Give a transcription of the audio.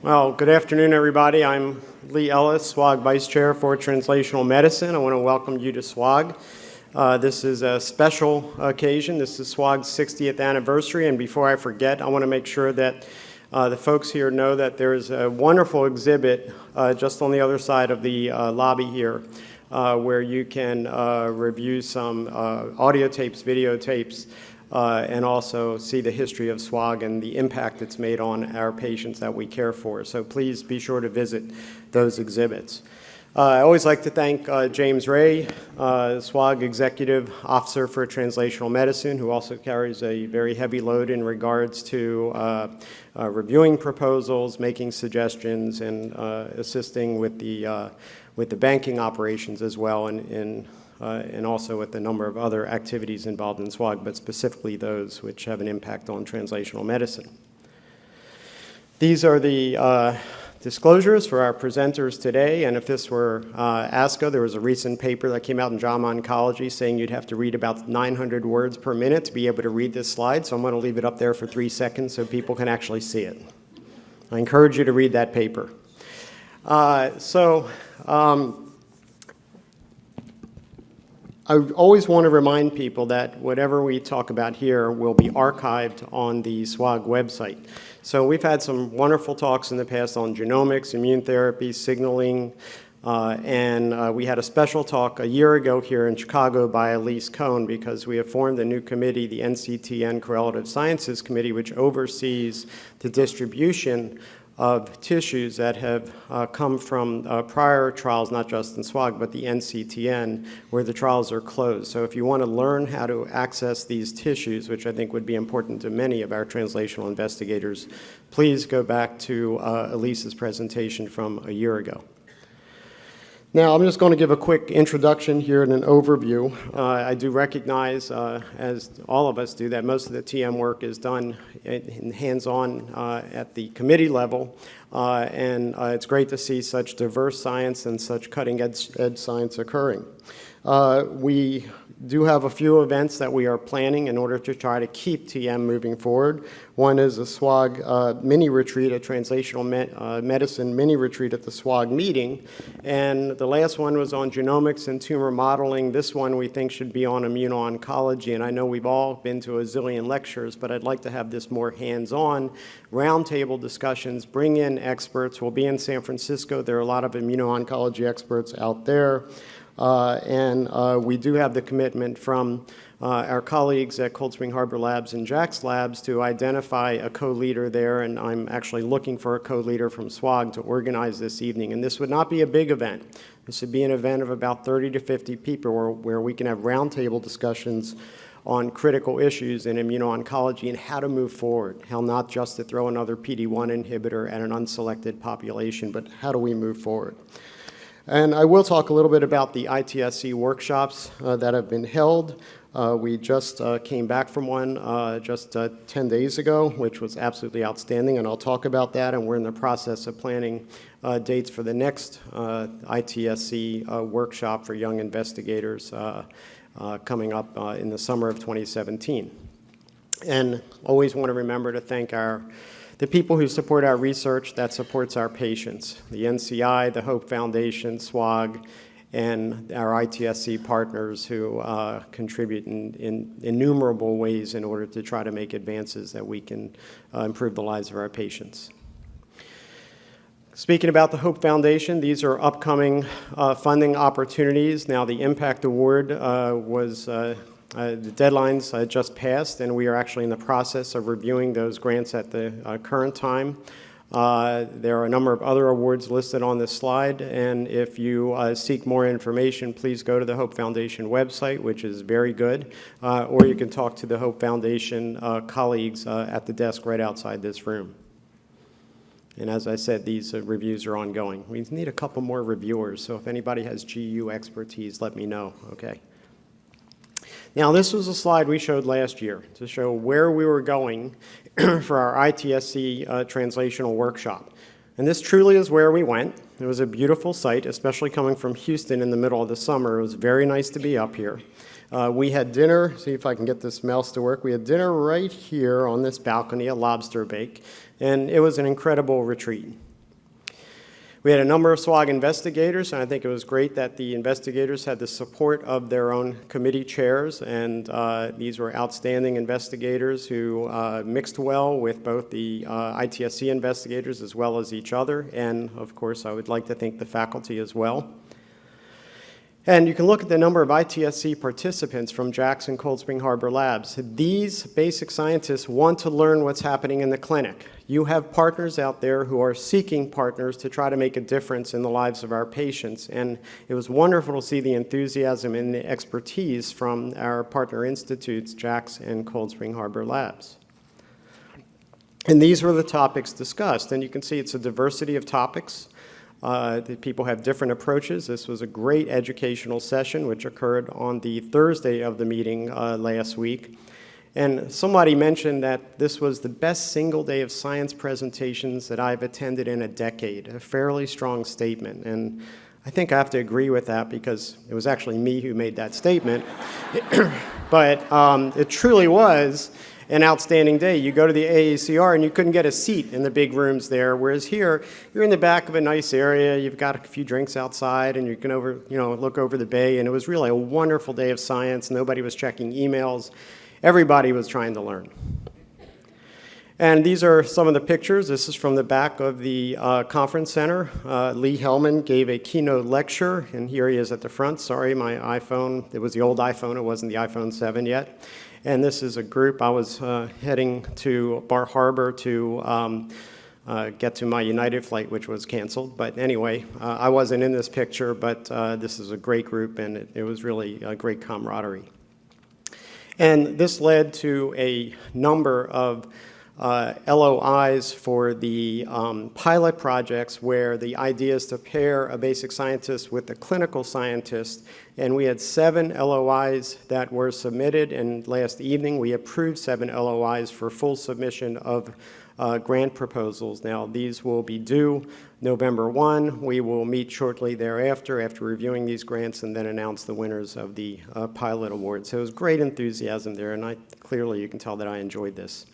Well, good afternoon, everybody. I'm Lee Ellis, SWOG Vice-Chair for Translational Medicine. I want to welcome you to SWOG. This is a special occasion. This is SWOG's 60th anniversary, and before I forget, I want to make sure that the folks here know that there is a wonderful exhibit just on the other side of the lobby here where you can review some audio tapes, videotapes, and also see the history of SWOG and the impact it's made on our patients that we care for. So please be sure to visit those exhibits. I always like to thank James Ray, SWOG Executive Officer for Translational Medicine, who also carries a very heavy load in regards to reviewing proposals, making suggestions, and assisting with the banking operations as well, and also with a number of other activities involved in SWOG, but specifically those which have an impact on translational medicine. These are the disclosures for our presenters today, and if this were ASCO, there was a recent paper that came out in JAMA Oncology saying you'd have to read about 900 words per minute to be able to read this slide, so I'm going to leave it up there for 3 seconds so people can actually see it. I encourage you to read that paper. I always want to remind people that whatever we talk about here will be archived on the SWOG website. So we've had some wonderful talks in the past on genomics, immune therapy, signaling, and we had a special talk a year ago here in Chicago by Ellis because we have formed a new committee, the NCTN Correlative Sciences Committee, which oversees the distribution of tissues that have come from prior trials, not just in SWOG, but the NCTN, where the trials are closed. So if you want to learn how to access these tissues, which I think would be important to many of our translational investigators, please go back to Elise's presentation from a year ago. Now, I'm just going to give a quick introduction here and an overview. I do recognize, as all of us do, that most of the TM work is done in hands-on at the committee level, and it's great to see such diverse science and such cutting-edge science occurring. We do have a few events that we are planning in order to try to keep TM moving forward. One is a SWOG mini-retreat, a translational medicine mini-retreat at the SWOG meeting. And the last one was on genomics and tumor modeling. This one we think should be on immuno-oncology. And I know we've all been to a zillion lectures, but I'd like to have this more hands-on, roundtable discussions, bring in experts. We'll be in San Francisco. There are a lot of immuno-oncology experts out there. We do have the commitment from our colleagues at Cold Spring Harbor Labs and Jack's Labs to identify a co-leader there, and I'm actually looking for a co-leader from SWOG to organize this evening. And this would not be a big event. This would be an event of about 30 to 50 people where we can have roundtable discussions on critical issues in immuno-oncology and how to move forward, how not just to throw another PD-1 inhibitor at an unselected population, but how do we move forward. And I will talk a little bit about the ITSC workshops that have been held. We just came back from one just 10 days ago, which was absolutely outstanding, and I'll talk about that. And we're in the process of planning dates for the next ITSC workshop for young investigators coming up in the summer of 2017. And always want to remember to thank the people who support our research that supports our patients, the NCI, the Hope Foundation, SWOG, and our ITSC partners who contribute in innumerable ways in order to try to make advances that we can improve the lives of our patients. Speaking about the Hope Foundation, these are upcoming funding opportunities. Now, the Impact Award the deadlines just passed, and we are actually in the process of reviewing those grants at the current time. There are a number of other awards listed on this slide, and if you seek more information, please go to the Hope Foundation website, which is very good, or you can talk to the Hope Foundation colleagues at the desk right outside this room. And as I said, these reviews are ongoing. We need a couple more reviewers, so if anybody has GU expertise, let me know, okay? Now, this was a slide we showed last year to show where we were going for our ITSC translational workshop. And this truly is where we went. It was a beautiful site, especially coming from Houston in the middle of the summer. It was very nice to be up here. We had dinner, see if I can get this mouse to work. We had dinner right here on this balcony, a lobster bake, and it was an incredible retreat. We had a number of SWOG investigators, and I think it was great that the investigators had the support of their own committee chairs, and these were outstanding investigators who mixed well with both the ITSC investigators as well as each other, and of course I would like to thank the faculty as well. And you can look at the number of ITSC participants from Jackson Cold Spring Harbor Labs. These basic scientists want to learn what's happening in the clinic. You have partners out there who are seeking partners to try to make a difference in the lives of our patients. And it was wonderful to see the enthusiasm and the expertise from our partner institutes, JAX and Cold Spring Harbor Labs. And these were the topics discussed. And you can see it's a diversity of topics. The people have different approaches. This was a great educational session, which occurred on the Thursday of the meeting last week. And somebody mentioned that this was the best single day of science presentations that I've attended in a decade, a fairly strong statement. And I think I have to agree with that because it was actually me who made that statement. But it truly was an outstanding day. You go to the AACR and you couldn't get a seat in the big rooms there, whereas here, you're in the back of a nice area, you've got a few drinks outside, and you can look over the bay, and it was really a wonderful day of science. Nobody was checking emails. Everybody was trying to learn. And these are some of the pictures. This is from the back of the conference center. Lee Hellman gave a keynote lecture, and here he is at the front. Sorry, my iPhone, it was the old iPhone, it wasn't the iPhone 7 yet. And this is a group. I was heading to Bar Harbor to get to my United flight, which was canceled. But anyway, I wasn't in this picture, but this is a great group, and it was really a great camaraderie. And this led to a number of LOIs for the pilot projects where the idea is to pair a basic scientist with a clinical scientist. And we had 7 LOIs that were submitted, and last evening we approved 7 LOIs for full submission of grant proposals. Now, these will be due November 1. We will meet shortly thereafter after reviewing these grants and then announce the winners of the pilot award. So it was great enthusiasm there, and clearly you can tell that I enjoyed this.